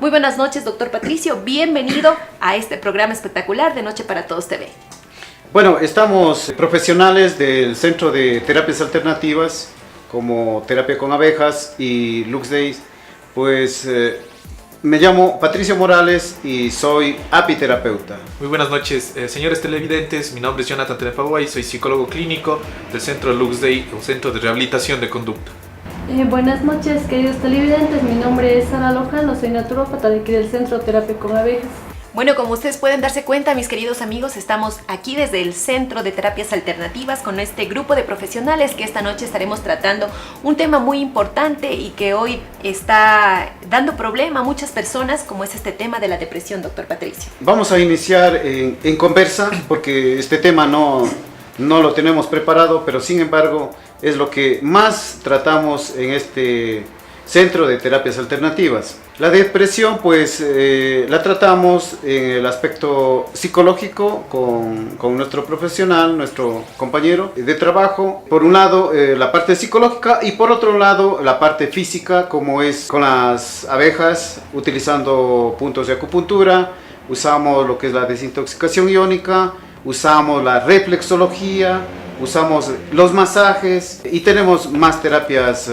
Muy buenas noches, doctor Patricio. Bienvenido a este programa espectacular de Noche para Todos TV. Bueno, estamos profesionales del Centro de Terapias Alternativas, como Terapia con Abejas y Lux Day. Pues me llamo Patricio Morales y soy apiterapeuta. Muy buenas noches, señores televidentes. Mi nombre es Jonathan Tenefaguay, soy psicólogo clínico del Centro Lux Day, un centro de rehabilitación de conducta. Buenas noches, queridos televidentes. Mi nombre es Sara Lojano, soy naturópata de aquí del Centro Terapia con Abejas. Bueno, como ustedes pueden darse cuenta, mis queridos amigos, estamos aquí desde el Centro de Terapias Alternativas con este grupo de profesionales que esta noche estaremos tratando un tema muy importante y que hoy está dando problema a muchas personas, como es este tema de la depresión, doctor Patricio. Vamos a iniciar en conversa porque este tema no lo tenemos preparado, pero sin embargo es lo que más tratamos en este Centro de Terapias Alternativas. La depresión pues la tratamos en el aspecto psicológico con nuestro profesional, nuestro compañero de trabajo. Por un lado la parte psicológica y por otro lado la parte física, como es con las abejas, utilizando puntos de acupuntura. Usamos lo que es la desintoxicación iónica, usamos la reflexología, usamos los masajes y tenemos más terapias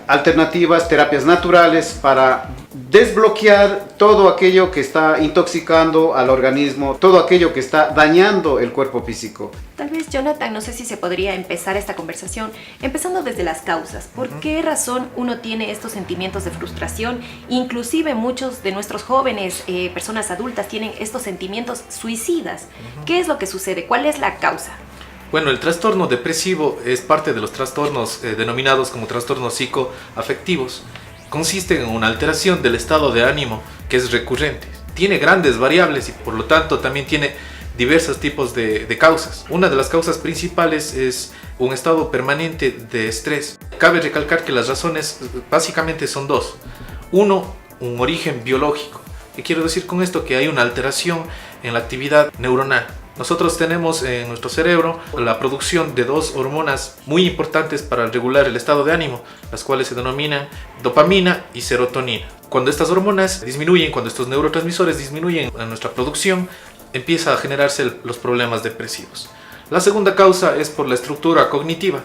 alternativas, terapias naturales para desbloquear todo aquello que está intoxicando al organismo, todo aquello que está dañando el cuerpo físico. Tal vez, Jonathan, no sé si se podría empezar esta conversación empezando desde las causas. ¿Por qué razón uno tiene estos sentimientos de frustración? Inclusive muchos de nuestros jóvenes, personas adultas, tienen estos sentimientos suicidas. ¿Qué es lo que sucede? ¿Cuál es la causa? Bueno, el trastorno depresivo es parte de los trastornos denominados como trastornos psicoafectivos. Consiste en una alteración del estado de ánimo que es recurrente. Tiene grandes variables y por lo tanto también tiene diversos tipos de causas. Una de las causas principales es un estado permanente de estrés. Cabe recalcar que las razones básicamente son dos. Uno, un origen biológico. ¿Qué quiero decir con esto? Que hay una alteración en la actividad neuronal. Nosotros tenemos en nuestro cerebro la producción de dos hormonas muy importantes para regular el estado de ánimo, las cuales se denominan dopamina y serotonina. Cuando estas hormonas disminuyen, cuando estos neurotransmisores disminuyen en nuestra producción, empieza a generarse los problemas depresivos. La segunda causa es por la estructura cognitiva.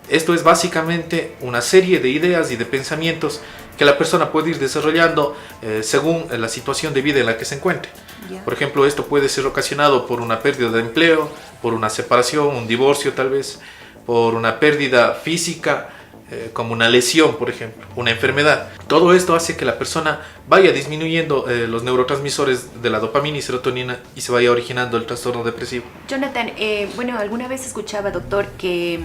Esto es básicamente una serie de ideas y de pensamientos que la persona puede ir desarrollando según la situación de vida en la que se encuentre. Por ejemplo, esto puede ser ocasionado por una pérdida de empleo, por una separación, un divorcio tal vez, por una pérdida física, como una lesión, por ejemplo, una enfermedad. Todo esto hace que la persona vaya disminuyendo los neurotransmisores de la dopamina y serotonina y se vaya originando el trastorno depresivo. Jonathan, bueno, alguna vez escuchaba, doctor, que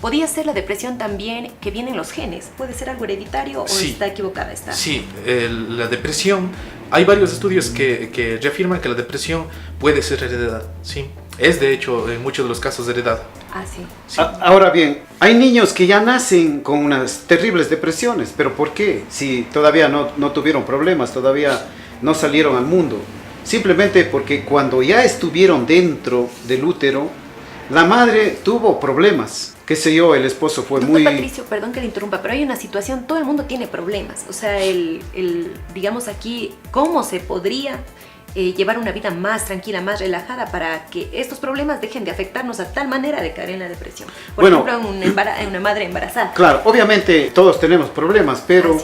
podía ser la depresión también que viene en los genes. ¿Puede ser algo hereditario o Sí. está equivocada esta? Sí, la depresión, hay varios estudios que reafirman que la depresión puede ser heredada, ¿sí? Es de hecho en muchos de los casos heredada. Ah, sí. Sí. Ahora bien, hay niños que ya nacen con unas terribles depresiones, pero ¿por qué? Si todavía no tuvieron problemas, todavía no salieron al mundo. Simplemente porque cuando ya estuvieron dentro del útero, la madre tuvo problemas. Qué sé yo, el esposo fue Doctor muy... Patricio, perdón que le interrumpa, pero hay una situación, todo el mundo tiene problemas. O sea, digamos aquí, ¿cómo se podría llevar una vida más tranquila, más relajada para que estos problemas dejen de afectarnos a tal manera de caer en la depresión? Por ejemplo, en una madre embarazada. Claro, obviamente todos tenemos problemas, pero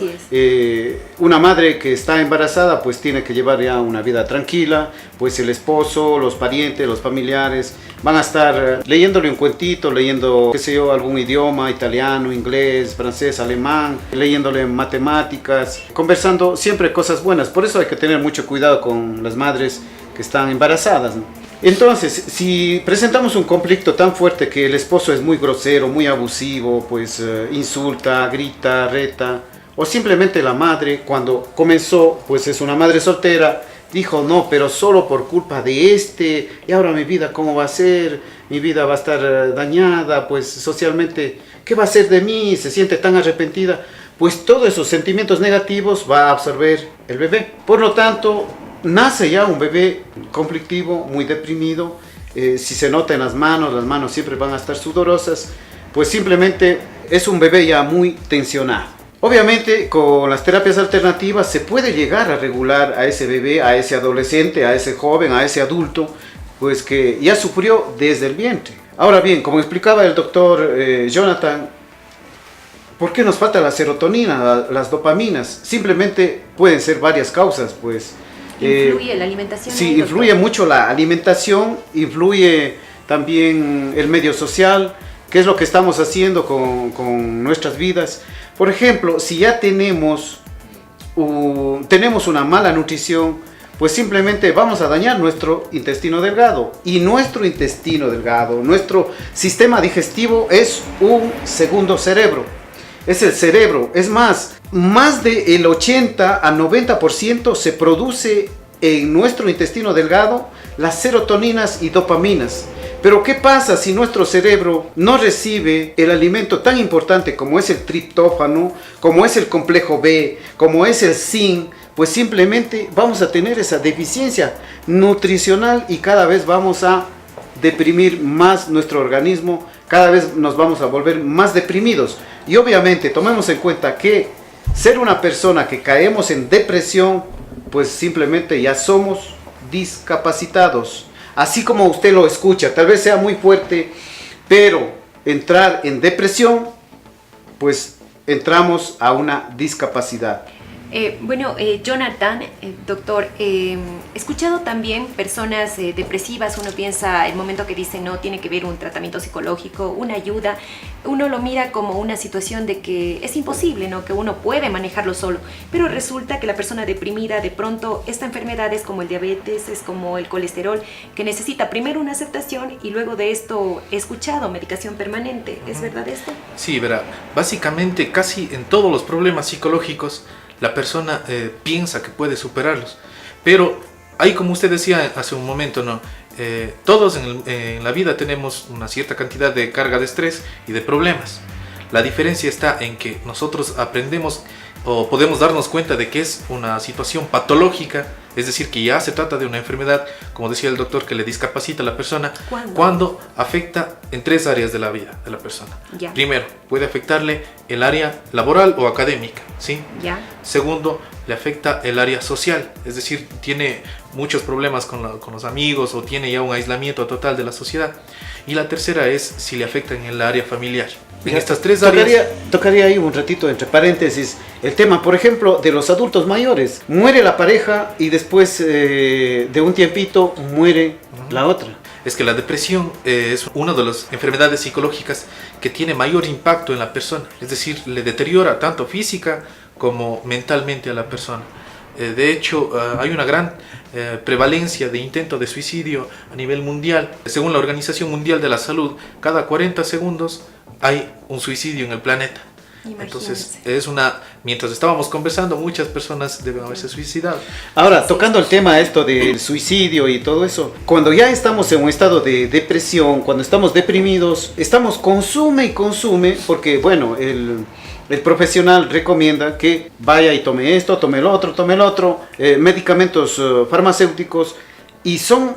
una madre que está embarazada pues tiene que llevar ya una vida tranquila, pues el esposo, los parientes, los familiares van a estar leyéndole un cuentito, leyendo, qué sé yo, algún idioma, italiano, inglés, francés, alemán, leyéndole matemáticas, conversando siempre cosas buenas. Por eso hay que tener mucho cuidado con las madres que están embarazadas, ¿no? Entonces, si presentamos un conflicto tan fuerte que el esposo es muy grosero, muy abusivo, pues insulta, grita, reta, o simplemente la madre cuando comenzó, pues es una madre soltera, dijo no, pero solo por culpa de y ahora mi vida cómo va a ser, mi vida va a estar dañada, pues socialmente, ¿qué va a ser de mí? Se siente tan arrepentida, pues todos esos sentimientos negativos va a absorber el bebé. Por lo tanto, nace ya un bebé conflictivo, muy deprimido. Si se nota en las manos siempre van a estar sudorosas, pues simplemente es un bebé ya muy tensionado. Obviamente con las terapias alternativas se puede llegar a regular a ese bebé, a ese adolescente, a ese joven, a ese adulto, pues que ya sufrió desde el vientre. Ahora bien, como explicaba el doctor Jonathan, ¿por qué nos falta la serotonina, las dopaminas? Simplemente pueden ser varias causas, pues. ¿Influye la alimentación? Sí, influye mucho la alimentación, influye también el medio social, qué es lo que estamos haciendo con nuestras vidas. Por ejemplo, si ya tenemos una mala nutrición, pues simplemente vamos a dañar nuestro intestino delgado. Y nuestro intestino delgado, nuestro sistema digestivo es un segundo cerebro. Es el cerebro. Es más del 80 a 90% se produce en nuestro intestino delgado las serotoninas y dopaminas. Pero ¿qué pasa si nuestro cerebro no recibe el alimento tan importante como es el triptófano, como es el complejo B, como es el zinc? Pues simplemente vamos a tener esa deficiencia nutricional y cada vez vamos a deprimir más nuestro organismo, cada vez nos vamos a volver más deprimidos. Y obviamente tomemos en cuenta que ser una persona que caemos en depresión, pues simplemente ya somos discapacitados. Así como usted lo escucha, tal vez sea muy fuerte, pero entrar en depresión, pues entramos a una discapacidad. Jonathan, doctor, he escuchado también personas depresivas. Uno piensa, el momento que dice no, tiene que ver un tratamiento psicológico, una ayuda, uno lo mira como una situación de que es imposible, ¿no? Que uno puede manejarlo solo, pero resulta que la persona deprimida, de pronto, esta enfermedad es como el diabetes, es como el colesterol, que necesita primero una aceptación y luego de esto he escuchado medicación permanente. ¿Es verdad esto? Sí, verá, básicamente casi en todos los problemas psicológicos la persona piensa que puede superarlos, pero hay, como usted decía hace un momento, ¿no? Todos en la vida tenemos una cierta cantidad de carga de estrés y de problemas. La diferencia está en que nosotros aprendemos o podemos darnos cuenta de que es una situación patológica, es decir, que ya se trata de una enfermedad, como decía el doctor, que le discapacita a la persona cuando afecta en 3 áreas de la vida de la persona. Ya. Primero, puede afectarle el área laboral o académica, ¿sí? Ya. Segundo, le afecta el área social, es decir, tiene muchos problemas con los amigos o tiene ya un aislamiento total de la sociedad. Y la tercera es si le afecta en el área familiar. En estas 3 áreas... Tocaría ahí un ratito, entre paréntesis, el tema, por ejemplo, de los adultos mayores. Muere la pareja y después de un tiempito muere la otra. Es que la depresión es una de las enfermedades psicológicas que tiene mayor impacto en la persona. Es decir, le deteriora tanto física como mentalmente a la persona. De hecho, hay una gran prevalencia de intento de suicidio a nivel mundial. Según la Organización Mundial de la Salud, cada 40 segundos hay un suicidio en el planeta. Entonces, mientras estábamos conversando, muchas personas deben haberse suicidado. Ahora, tocando el tema esto del suicidio y todo eso, cuando ya estamos en un estado de depresión, cuando estamos deprimidos, estamos consume y consume, porque bueno, el profesional recomienda que vaya y tome esto, tome el otro, medicamentos farmacéuticos, y son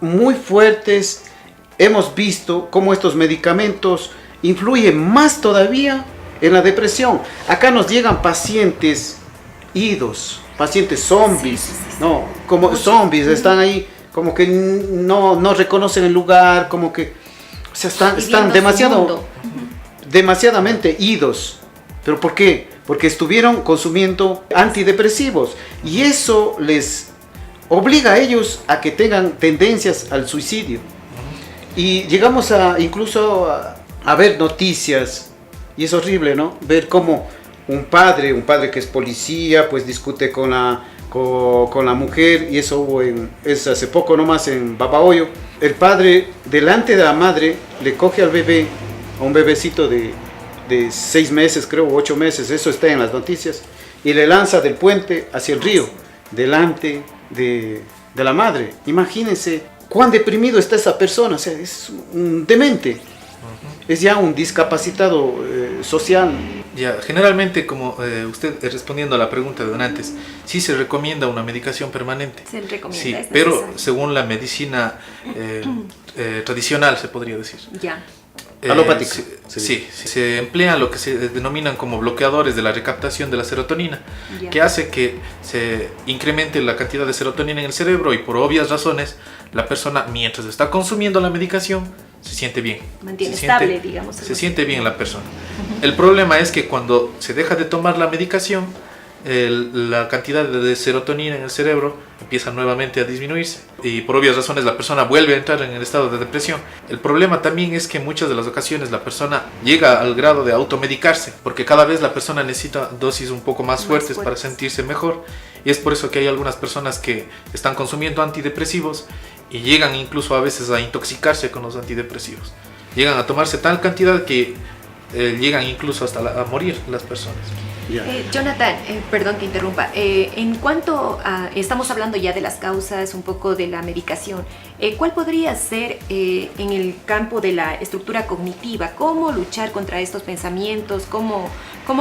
muy fuertes. Hemos visto cómo estos medicamentos influyen más todavía en la depresión. Acá nos llegan pacientes idos, pacientes zombies, sí. No, como mucho. Zombies, están ahí como que no reconocen el lugar, como que, o sea, están demasiadamente idos. ¿Pero por qué? Porque estuvieron consumiendo antidepresivos y eso les obliga a ellos a que tengan tendencias al suicidio. Y llegamos incluso a ver noticias, y es horrible, ¿no? Ver cómo un padre que es policía, pues discute con la mujer, y eso es hace poco nomás en Babahoyo. El padre, delante de la madre, le coge al bebé, a un bebecito de 6 meses, creo, 8 meses, eso está en las noticias, y le lanza del puente hacia el río, delante de la madre. Imagínense cuán deprimido está esa persona, o sea, es un demente. Es ya un discapacitado social. Ya, generalmente, como usted respondiendo a la pregunta de donantes, sí se recomienda una medicación permanente. Se recomienda. Sí, pero según la medicina tradicional, se podría decir. Ya. Alopática. Sí, se emplean lo que se denominan como bloqueadores de la recaptación de la serotonina, que hace que se incremente la cantidad de serotonina en el cerebro y por obvias razones la persona mientras está consumiendo la medicación se siente bien. Mantiene estable, digamos. Se siente bien la persona. El problema es que cuando se deja de tomar la medicación, la cantidad de serotonina en el cerebro empieza nuevamente a disminuirse y por obvias razones la persona vuelve a entrar en el estado de depresión. El problema también es que en muchas de las ocasiones la persona llega al grado de automedicarse porque cada vez la persona necesita dosis un poco más fuertes para sentirse mejor, y es por eso que hay algunas personas que están consumiendo antidepresivos y llegan incluso a veces a intoxicarse con los antidepresivos. Llegan a tomarse tal cantidad que llegan incluso hasta a morir las personas. Jonathan, perdón que interrumpa, en cuanto a, estamos hablando ya de las causas, un poco de la medicación, ¿cuál podría ser en el campo de la estructura cognitiva? ¿Cómo luchar contra estos pensamientos? ¿Cómo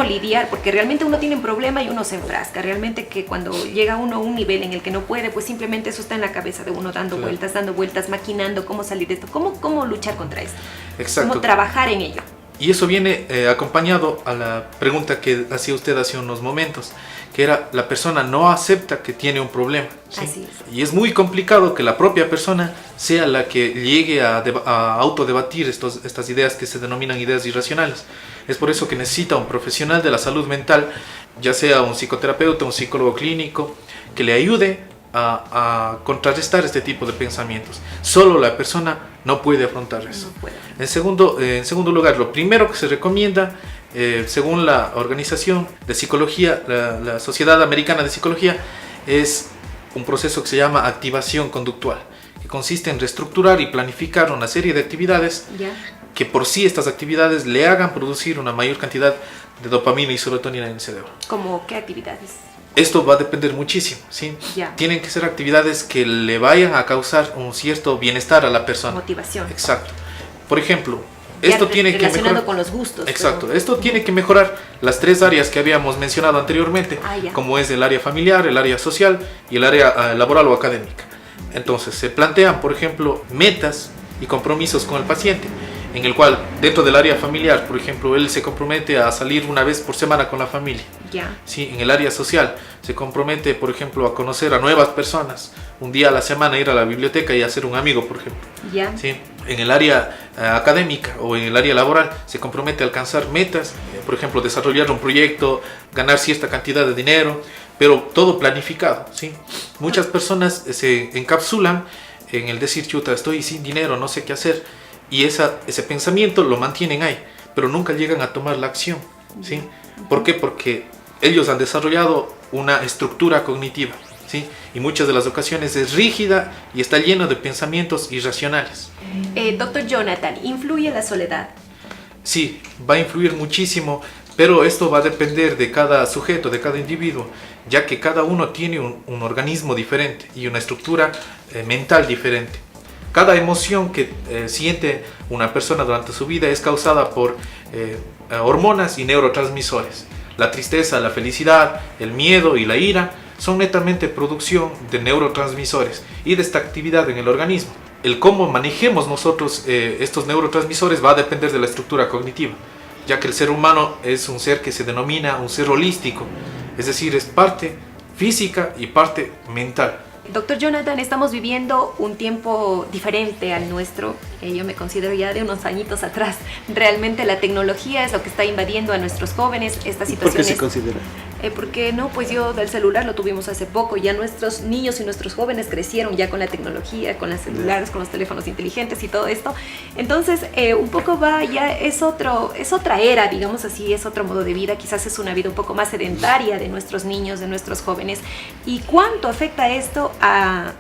lidiar? Porque realmente uno tiene un problema y uno se enfrasca, realmente que cuando llega uno a un nivel en el que no puede, pues simplemente eso está en la cabeza de uno dando vueltas, maquinando cómo salir de esto, cómo luchar contra esto, Exacto. Cómo trabajar en ello. Y eso viene acompañado a la pregunta que hacía usted hace unos momentos, que era la persona no acepta que tiene un problema, ¿sí? Así es. Y es muy complicado que la propia persona sea la que llegue a autodebatir estas ideas que se denominan ideas irracionales. Es por eso que necesita un profesional de la salud mental, ya sea un psicoterapeuta, un psicólogo clínico, que le ayude a contrarrestar este tipo de pensamientos. Solo la persona no puede afrontar eso. No puede. En segundo lugar, lo primero que se recomienda, según la Organización de Psicología, la Sociedad Americana de Psicología, es un proceso que se llama activación conductual, que consiste en reestructurar y planificar una serie de actividades que por sí estas actividades le hagan producir una mayor cantidad de dopamina y serotonina en el cerebro. ¿Cómo qué actividades? Esto va a depender muchísimo, ¿sí? Tienen que ser actividades que le vayan a causar un cierto bienestar a la persona. Motivación. Exacto. Por ejemplo, esto tiene que mejorar con los gustos. Exacto. Pero... Esto tiene que mejorar las tres áreas que habíamos mencionado anteriormente, como es el área familiar, el área social y el área laboral o académica. Entonces, se plantean, por ejemplo, metas y compromisos con el paciente, en el cual, dentro del área familiar, por ejemplo, él se compromete a salir una vez por semana con la familia. Sí, en el área social, se compromete, por ejemplo, a conocer a nuevas personas, un día a la semana ir a la biblioteca y hacer un amigo, por ejemplo. Sí, en el área académica o en el área laboral, se compromete a alcanzar metas, por ejemplo, desarrollar un proyecto, ganar cierta cantidad de dinero, pero todo planificado. ¿Sí? Muchas personas se encapsulan en el decir, chuta, estoy sin dinero, no sé qué hacer. Y ese pensamiento lo mantienen ahí, pero nunca llegan a tomar la acción, ¿sí? ¿Por qué? Porque ellos han desarrollado una estructura cognitiva, ¿sí? Y muchas de las ocasiones es rígida y está lleno de pensamientos irracionales. Doctor Jonathan, ¿influye la soledad? Sí, va a influir muchísimo, pero esto va a depender de cada sujeto, de cada individuo, ya que cada uno tiene un organismo diferente y una estructura mental diferente. Cada emoción que siente una persona durante su vida es causada por hormonas y neurotransmisores. La tristeza, la felicidad, el miedo y la ira son netamente producción de neurotransmisores y de esta actividad en el organismo. El cómo manejemos nosotros estos neurotransmisores va a depender de la estructura cognitiva, ya que el ser humano es un ser que se denomina un ser holístico, es decir, es parte física y parte mental. Doctor Jonathan, estamos viviendo un tiempo diferente al nuestro. Yo me considero ya de unos añitos atrás. Realmente la tecnología es lo que está invadiendo a nuestros jóvenes. Esta situación. ¿Por qué se considera? Porque no, pues yo del celular lo tuvimos hace poco. Ya nuestros niños y nuestros jóvenes crecieron ya con la tecnología, con los celulares, con los teléfonos inteligentes y todo esto. Entonces, un poco va, ya es otra era, digamos así, es otro modo de vida. Quizás es una vida un poco más sedentaria de nuestros niños, de nuestros jóvenes. ¿Y cuánto afecta esto a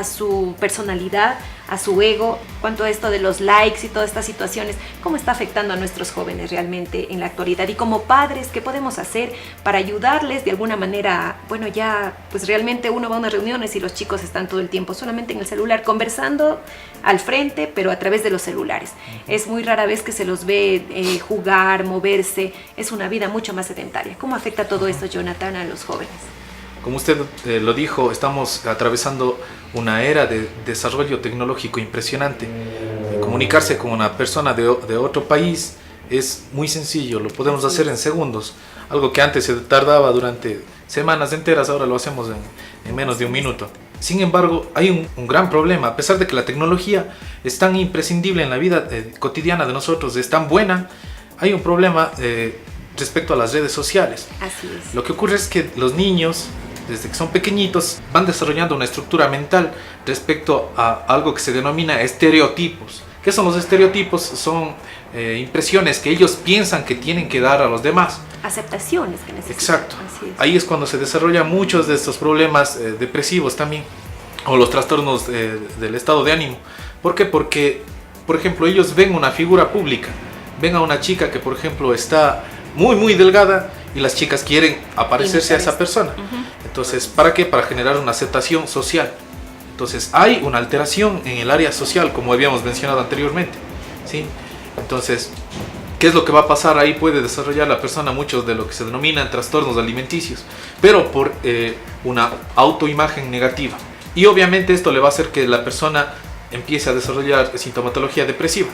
su personalidad, a su ego? ¿Cuánto esto de los likes y todas estas situaciones, cómo está afectando a nuestros jóvenes realmente en la actualidad? Y como padres, ¿qué podemos hacer para ayudarles de alguna manera? Bueno, ya pues realmente uno va a unas reuniones y los chicos están todo el tiempo solamente en el celular, conversando al frente, pero a través de los celulares. Es muy rara vez que se los ve jugar, moverse. Es una vida mucho más sedentaria. ¿Cómo afecta todo esto, Jonathan, a los jóvenes? Como usted lo dijo, estamos atravesando una era de desarrollo tecnológico impresionante. Comunicarse con una persona de otro país es muy sencillo, lo podemos hacer en segundos. Algo que antes se tardaba durante semanas enteras, ahora lo hacemos en menos de un minuto. Sin embargo, hay un gran problema. A pesar de que la tecnología es tan imprescindible en la vida cotidiana de nosotros, es tan buena, hay un problema respecto a las redes sociales. Así es. Lo que ocurre es que los niños, desde que son pequeñitos, van desarrollando una estructura mental respecto a algo que se denomina estereotipos. ¿Qué son los estereotipos? Son impresiones que ellos piensan que tienen que dar a los demás. Aceptaciones que necesitan. Exacto. Así es. Ahí es cuando se desarrollan muchos de estos problemas depresivos también, o los trastornos del estado de ánimo. ¿Por qué? Porque, por ejemplo, ellos ven una figura pública, ven a una chica que, por ejemplo, está muy delgada y las chicas quieren parecerse a esa persona. Entonces, ¿para qué? Para generar una aceptación social. Entonces, hay una alteración en el área social, como habíamos mencionado anteriormente, ¿sí? Entonces, ¿qué es lo que va a pasar? Ahí puede desarrollar la persona muchos de lo que se denominan trastornos alimenticios, pero por una autoimagen negativa. Y obviamente esto le va a hacer que la persona empiece a desarrollar sintomatología depresiva.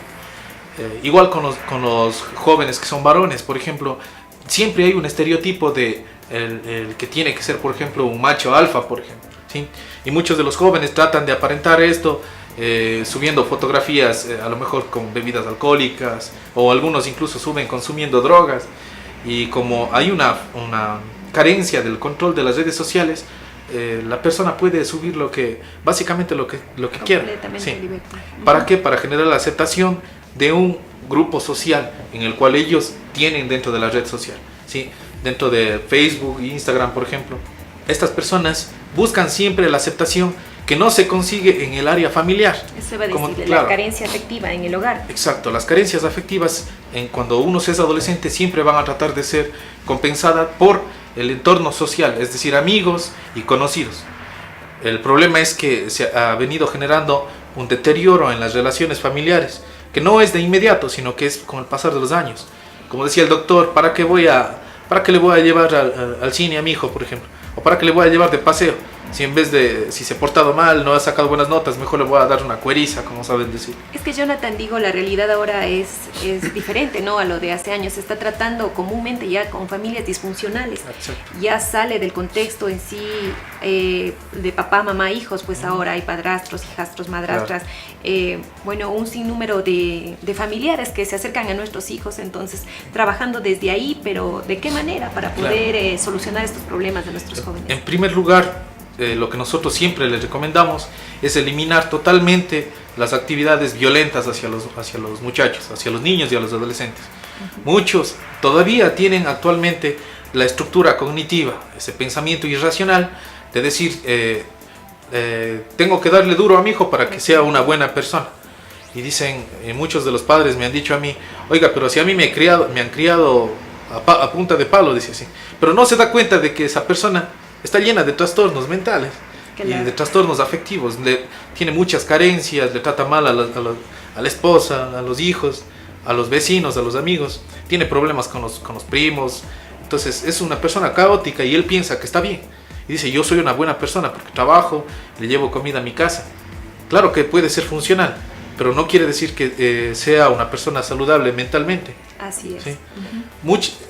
Igual con los jóvenes que son varones, por ejemplo, siempre hay un estereotipo de el que tiene que ser, por ejemplo, un macho alfa, por ejemplo, ¿sí? Y muchos de los jóvenes tratan de aparentar esto subiendo fotografías a lo mejor con bebidas alcohólicas, o algunos incluso suben consumiendo drogas, y como hay una carencia del control de las redes sociales, la persona puede subir básicamente lo que quiera, ¿sí? ¿Para qué? Para generar la aceptación de un grupo social en el cual ellos tienen dentro de la red social, ¿sí? Dentro de Facebook e Instagram, por ejemplo, estas personas buscan siempre la aceptación que no se consigue en el área familiar. Eso iba a decirle, claro, la carencia afectiva en el hogar. Exacto, las carencias afectivas cuando uno es adolescente siempre van a tratar de ser compensadas por el entorno social, es decir, amigos y conocidos. El problema es que se ha venido generando un deterioro en las relaciones familiares, que no es de inmediato, sino que es con el pasar de los años. Como decía el doctor, ¿para qué le voy a llevar al cine a mi hijo, por ejemplo? ¿O para qué le voy a llevar de paseo? Si se ha portado mal, no ha sacado buenas notas, mejor le voy a dar una cueriza, como saben decir. Es que, Jonathan, digo, la realidad ahora es diferente, ¿no? A lo de hace años. Se está tratando comúnmente ya con familias disfuncionales. Exacto. Ya sale del contexto en sí de papá, mamá, hijos, pues ahora hay padrastros, hijastros, madrastras. Claro. Bueno, un sinnúmero de familiares que se acercan a nuestros hijos, entonces trabajando desde ahí, pero ¿de qué manera? Para poder solucionar estos problemas de nuestros jóvenes. En primer lugar, lo que nosotros siempre les recomendamos es eliminar totalmente las actividades violentas hacia los muchachos, hacia los niños y a los adolescentes. Muchos todavía tienen actualmente la estructura cognitiva, ese pensamiento irracional de decir, tengo que darle duro a mi hijo para que sea una buena persona. Y dicen, muchos de los padres me han dicho a mí, oiga, pero si a mí me han criado a punta de palo, dice así, pero no se da cuenta de que esa persona está llena de trastornos mentales, claro, y de trastornos afectivos, tiene muchas carencias, le trata mal a la esposa, a los hijos, a los vecinos, a los amigos, tiene problemas con los primos. Entonces es una persona caótica y él piensa que está bien. Y dice, yo soy una buena persona porque trabajo, le llevo comida a mi casa. Claro que puede ser funcional, pero no quiere decir que sea una persona saludable mentalmente. Así es. ¿Sí?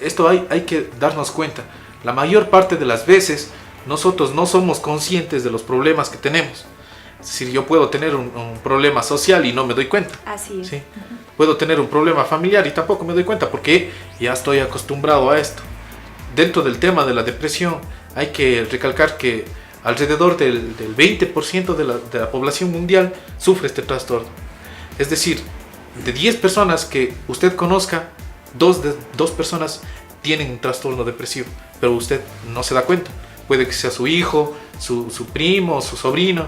Esto hay que darnos cuenta. La mayor parte de las veces nosotros no somos conscientes de los problemas que tenemos. Es decir, yo puedo tener un problema social y no me doy cuenta. Así es. ¿Sí? Puedo tener un problema familiar y tampoco me doy cuenta porque ya estoy acostumbrado a esto. Dentro del tema de la depresión hay que recalcar que alrededor del 20% de la población mundial sufre este trastorno. Es decir, de 10 personas que usted conozca, dos personas tienen un trastorno depresivo, pero usted no se da cuenta. Puede que sea su hijo, su primo, su sobrino,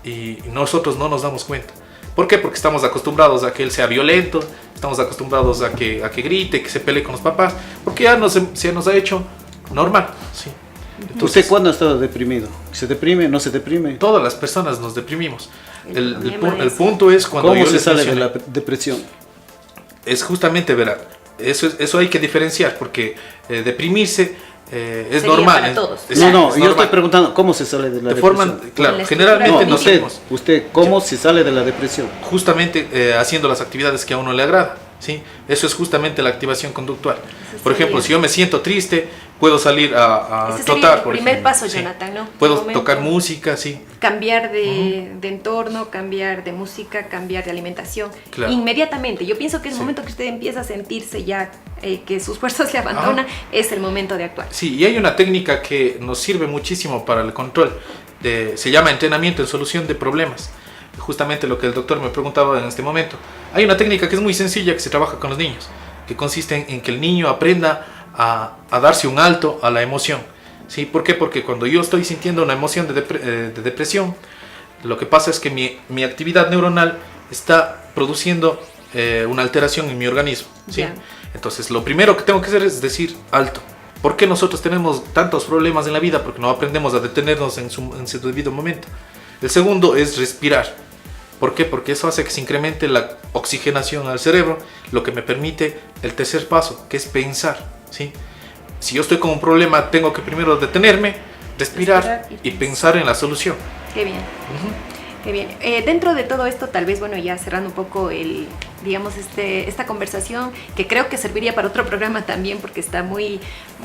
y nosotros no nos damos cuenta. ¿Por qué? Porque estamos acostumbrados a que él sea violento, estamos acostumbrados a que grite, que se pelee con los papás, porque ya se nos ha hecho normal. ¿Sí? Entonces, ¿usted cuándo ha estado deprimido? ¿Se deprime? ¿No se deprime? Todas las personas nos deprimimos. El punto es cuando ¿cómo se sale de la depresión? Es justamente, verá, eso hay que diferenciar, porque deprimirse es Sería normal. para todos. No, yo estoy preguntando cómo se sale de la depresión. Claro, generalmente usted cómo se sale de la depresión. Justamente haciendo las actividades que a uno le agrada, ¿sí? Eso es justamente la activación conductual. Por ejemplo, si yo me siento triste, puedo salir a trotar. El primer paso, Jonathan, ¿no? Puedo tocar música, sí. Cambiar de entorno, cambiar de música, cambiar de alimentación. Claro. Inmediatamente. Yo pienso que el momento que usted empieza a sentirse ya que sus fuerzas le abandonan, es el momento de actuar. Sí, y hay una técnica que nos sirve muchísimo para el control. Se llama entrenamiento en solución de problemas. Justamente lo que el doctor me preguntaba en este momento. Hay una técnica que es muy sencilla que se trabaja con los niños, que consiste en que el niño aprenda a darse un alto a la emoción. ¿Sí? ¿Por qué? Porque cuando yo estoy sintiendo una emoción de depresión, lo que pasa es que mi actividad neuronal está produciendo una alteración en mi organismo. ¿Sí? Entonces, lo primero que tengo que hacer es decir alto. ¿Por qué nosotros tenemos tantos problemas en la vida? Porque no aprendemos a detenernos en su debido momento. El segundo es respirar. ¿Por qué? Porque eso hace que se incremente la oxigenación al cerebro, lo que me permite el tercer paso, que es pensar. ¿Sí? Si yo estoy con un problema, tengo que primero detenerme, respirar y pensar en la solución. Qué bien. Qué bien. Dentro de todo esto, tal vez, bueno, ya cerrando un poco esta conversación, que creo que serviría para otro programa también, porque está muy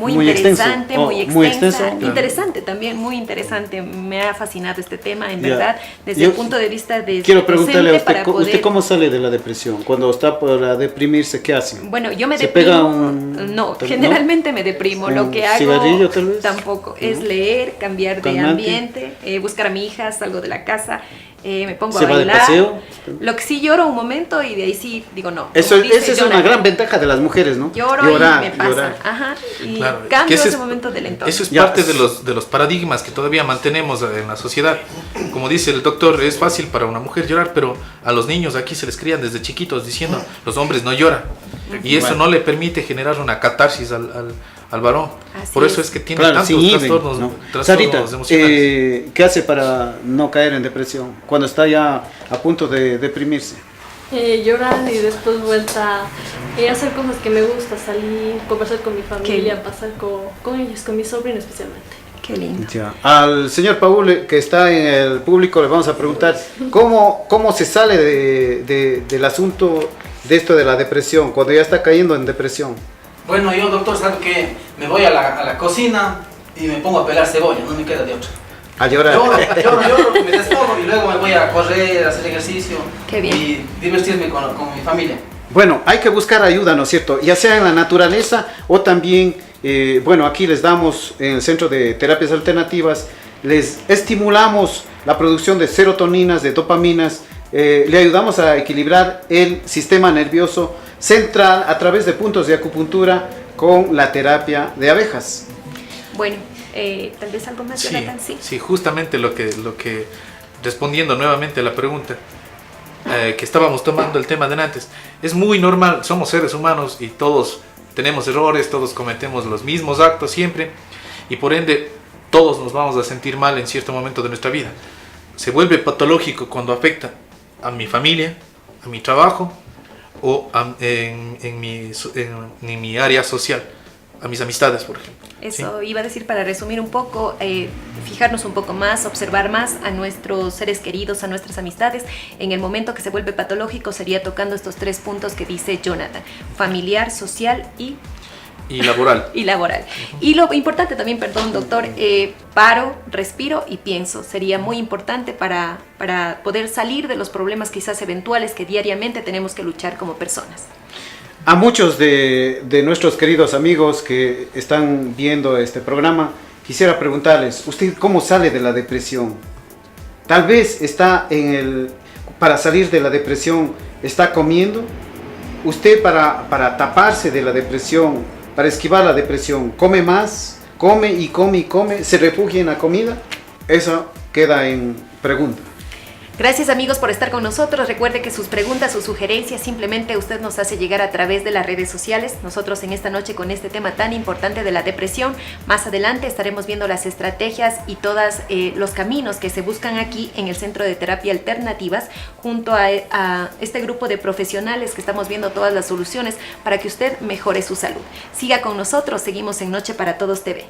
interesante, muy extensa, interesante también, muy interesante. Me ha fascinado este tema, en verdad, desde el punto de vista de quiero preguntarle a usted, ¿usted cómo sale de la depresión? Cuando está por deprimirse, ¿qué hace? Bueno, yo me ¿Se deprimo. Generalmente me deprimo. Lo que hago cigarrillo, tal vez? Tampoco es leer, cambiar de ambiente, buscar a mi hija, salgo de la casa. Me pongo a bailar. ¿Se va de paseo? Lo que sí, lloro un momento y de ahí sí digo no. Esa es una gran ventaja de las mujeres, ¿no? Lloro y me pasa. Ajá, y claro, cambio ese momento del entorno. Eso es parte de los paradigmas que todavía mantenemos en la sociedad. Como dice el doctor, es fácil para una mujer llorar, pero a los niños aquí se les crían desde chiquitos diciendo los hombres no lloran. Y eso no le permite generar una catarsis al varón. Por eso es que tiene tantos trastornos Sarita, emocionales. ¿qué hace para no caer en depresión cuando está ya a punto de deprimirse? Llorar y después vuelta a hacer cosas que me gusta, salir, conversar con mi familia, pasar con ellos, con mi sobrino especialmente. Qué lindo. Ya. Al señor Paul, que está en el público, le vamos a preguntar cómo se sale del asunto de esto de la depresión, cuando ya está cayendo en depresión. Bueno, yo, doctor, sabe que me voy a la cocina y me pongo a pelar cebolla, no me queda de otra. A llorar. Lloro, me desfogo y luego me voy a correr, a hacer ejercicio. Qué bien. Y divertirme con mi familia. Bueno, hay que buscar ayuda, ¿no es cierto? Ya sea en la naturaleza o también, bueno, aquí les damos en el Centro de Terapias Alternativas, les estimulamos la producción de serotoninas, de dopaminas, le ayudamos a equilibrar el sistema nervioso central a través de puntos de acupuntura con la terapia de abejas. Bueno, tal vez algo más, Jonathan, sí. Sí, justamente lo que respondiendo nuevamente a la pregunta que estábamos tomando el tema de antes, es muy normal, somos seres humanos y todos tenemos errores, todos cometemos los mismos actos siempre y por ende todos nos vamos a sentir mal en cierto momento de nuestra vida. Se vuelve patológico cuando afecta a mi familia, a mi trabajo o en mi área social, a mis amistades, por ejemplo. Eso ¿sí? Iba a decir, para resumir un poco, fijarnos un poco más, observar más a nuestros seres queridos, a nuestras amistades. En el momento que se vuelve patológico sería tocando estos 3 puntos que dice Jonathan: familiar, social y laboral. Y laboral. Y lo importante también, perdón, doctor, paro, respiro y pienso. Sería muy importante para poder salir de los problemas quizás eventuales que diariamente tenemos que luchar como personas. A muchos de nuestros queridos amigos que están viendo este programa, quisiera preguntarles, ¿usted cómo sale de la depresión? Tal vez está para salir de la depresión, está comiendo. Usted para taparse de la depresión, para esquivar la depresión, come más, come y come y come, se refugia en la comida. Eso queda en pregunta. Gracias amigos por estar con nosotros. Recuerde que sus preguntas, sus sugerencias, simplemente usted nos hace llegar a través de las redes sociales. Nosotros en esta noche con este tema tan importante de la depresión, más adelante estaremos viendo las estrategias y todos los caminos que se buscan aquí en el Centro de Terapia Alternativas, junto a este grupo de profesionales que estamos viendo todas las soluciones para que usted mejore su salud. Siga con nosotros, seguimos en Noche para Todos TV.